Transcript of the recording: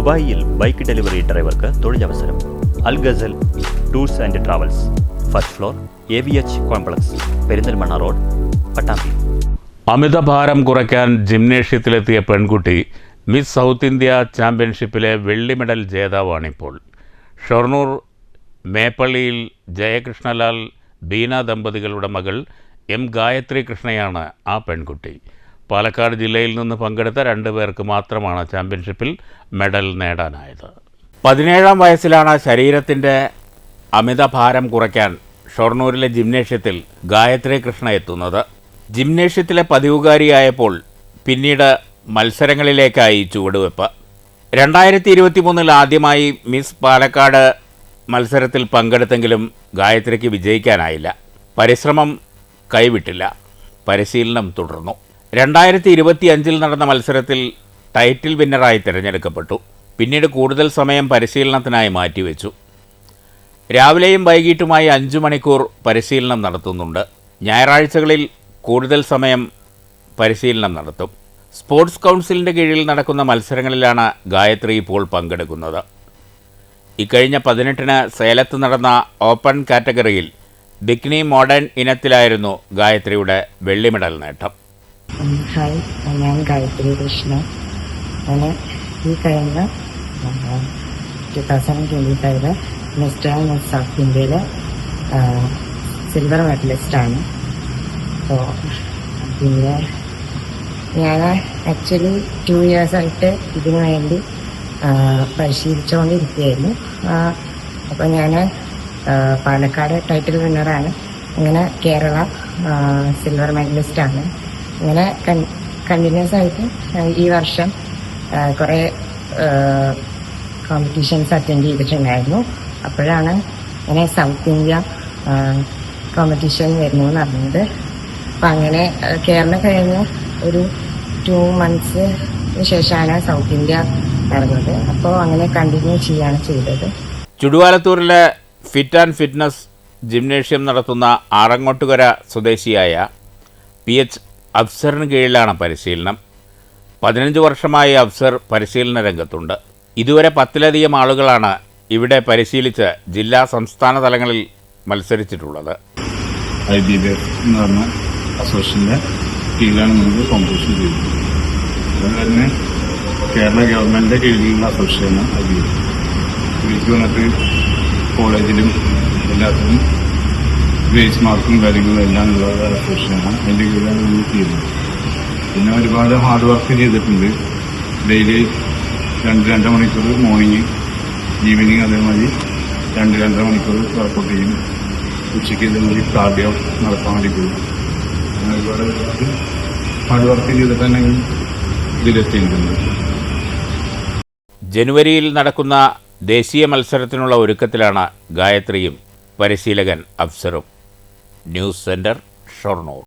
ദുബായിൽ bike delivery ഡ്രൈവർക്ക് തൊഴിലവസരം. Al Ghazal tours and travels, first floor, AVH complex, Perinthalmanna road, Pattambi. അമിതഭാരം കുറയ്ക്കാൻ ജിംനേഷ്യത്തിലെത്തിയ പെൺകുട്ടി മിസ് സൗത്ത് ഇന്ത്യ ചാമ്പ്യൻഷിപ്പിലെ വെള്ളി മെഡൽ ജേതാവാണിപ്പോൾ. ഷൊർണൂർ മേപ്പള്ളിയിൽ ജയകൃഷ്ണലാൽ ബീന ദമ്പതികളുടെ മകൾ M. ഗായത്രി കൃഷ്ണയാണ് ആ പെൺകുട്ടി. പാലക്കാട് ജില്ലയിൽ നിന്ന് പങ്കെടുത്ത 2 പേർക്ക് മാത്രമാണ് ചാമ്പ്യൻഷിപ്പിൽ മെഡൽ നേടാനായത്. 17-ാം വയസ്സിലാണ് ശരീരത്തിൻ്റെ അമിതഭാരം കുറയ്ക്കാൻ ഷൊർണൂരിലെ ജിംനേഷ്യത്തിൽ ഗായത്രി കൃഷ്ണ എത്തുന്നത്. ജിംനേഷ്യത്തിലെ പതിവുകാരിയായപ്പോൾ പിന്നീട് മത്സരങ്ങളിലേക്കായി ചുവടുവെപ്പ്. 2023 ആദ്യമായി മിസ് പാലക്കാട് മത്സരത്തിൽ പങ്കെടുത്തെങ്കിലും ഗായത്രിക്ക് വിജയിക്കാനായില്ല. പരിശ്രമം കൈവിട്ടില്ല, പരിശീലനം തുടർന്നു. 2025 നടന്ന മത്സരത്തിൽ ടൈറ്റിൽ വിന്നറായി തിരഞ്ഞെടുക്കപ്പെട്ടു. പിന്നീട് കൂടുതൽ സമയം പരിശീലനത്തിനായി മാറ്റിവെച്ചു. രാവിലെയും വൈകിട്ടുമായി 5 മണിക്കൂർ പരിശീലനം നടത്തുന്നുണ്ട്. ഞായറാഴ്ചകളിൽ കൂടുതൽ സമയം പരിശീലനം നടത്തും. സ്പോർട്സ് കൗൺസിലിൻ്റെ കീഴിൽ നടക്കുന്ന മത്സരങ്ങളിലാണ് ഗായത്രി ഇപ്പോൾ പങ്കെടുക്കുന്നത്. ഇക്കഴിഞ്ഞ 18-ന് സേലത്ത് നടന്ന ഓപ്പൺ കാറ്റഗറിയിൽ ബിക്കിനി മോഡേൺ ഇനത്തിലായിരുന്നു ഗായത്രിയുടെ വെള്ളി മെഡൽ നേട്ടം. ഹായ്, ഞാൻ ഗായത്രി കൃഷ്ണ. ഞാൻ ഈ കഴിഞ്ഞ 2025 മിസ്റ്റർ മിസ് സൗത്ത് ഇന്ത്യയിലെ സിൽവർ മെഡലിസ്റ്റാണ്. അപ്പോൾ പിന്നെ ഞാൻ ആക്ച്വലി 2 ഇയേഴ്സായിട്ട് ഇതിനു വേണ്ടി പരിശീലിച്ചുകൊണ്ടിരിക്കുകയായിരുന്നു. അപ്പോൾ ഞാൻ പാലക്കാട് ടൈറ്റിൽ വിന്നറാണ്. അങ്ങനെ കേരള സിൽവർ മെഡലിസ്റ്റാണ്. അങ്ങനെ കണ്ടിന്യൂസ് ആയിട്ട് ഈ വർഷം കുറേ കോമ്പറ്റീഷൻസ് അറ്റൻഡ് ചെയ്തിട്ടുണ്ടായിരുന്നു. അപ്പോഴാണ് ഇങ്ങനെ സൗത്ത് ഇന്ത്യ കോമ്പറ്റീഷൻ വരുന്നു എന്ന് അറിഞ്ഞത്. അപ്പം അങ്ങനെ കേരളം കഴിഞ്ഞ് ഒരു 2 months ശേഷമാണ് സൗത്ത് ഇന്ത്യ നടന്നത്. അപ്പോൾ അങ്ങനെ കണ്ടിന്യൂ ചെയ്യാണ് ചെയ്തത്. ചുടുവാലത്തൂരിലെ ഫിറ്റ് ആൻഡ് ഫിറ്റ്നസ് ജിംനേഷ്യം നടത്തുന്ന ആറങ്ങോട്ടുകര സ്വദേശിയായ PH അഫ്സറിന് കീഴിലാണ് പരിശീലനം. 15 വർഷമായി അഫ്സർ പരിശീലന രംഗത്തുണ്ട്. ഇതുവരെ 10-ലധികം ആളുകളാണ് ഇവിടെ പരിശീലിച്ച് ജില്ലാ സംസ്ഥാന തലങ്ങളിൽ മത്സരിച്ചിട്ടുള്ളത്. IBBF എന്ന് പറഞ്ഞ അസോസിയേഷൻ്റെ കീഴിലാണ് നമുക്ക് കോമ്പറ്റീഷൻ ചെയ്തത്. അതുപോലെ തന്നെ കേരള ഗവൺമെൻറ്റിൻ്റെ കീഴിലുള്ള അസോസിയേഷനാണ് IBBF. ഇതിലേക്ക് വന്നിട്ട് കോളേജിലും എല്ലാത്തിനും ഗ്രേസ് മാർക്കും കാര്യങ്ങളും എല്ലാം ഉള്ള അസോസിയേഷനാണ്. അതിൻ്റെ കീഴിലാണ് നമ്മൾ ചെയ്യുന്നത്. പിന്നെ ഒരുപാട് ഹാർഡ് വർക്ക് ചെയ്തിട്ടുണ്ട്. ഡെയിലി 2-2.5 മണിക്കൂർ മോർണിംഗ്, ഈവനിങ് അതേമാതിരി 2-2.5 മണിക്കൂർ വർക്കൗട്ട് ചെയ്യും. ഉച്ചയ്ക്ക് ഇതേമാതിരി കാർഡിയോ നടത്താൻ വേണ്ടി പോകും. അങ്ങനെ ഒരുപാട് ഹാർഡ് വർക്ക് ചെയ്തിട്ട് തന്നെ ഇതിലെത്തിയിട്ടുണ്ട്. ജനുവരിയിൽ നടക്കുന്ന ദേശീയ മത്സരത്തിനുള്ള ഒരുക്കത്തിലാണ് ഗായത്രിയും പരിശീലകൻ അഫ്സറും. News centre, Shoranur.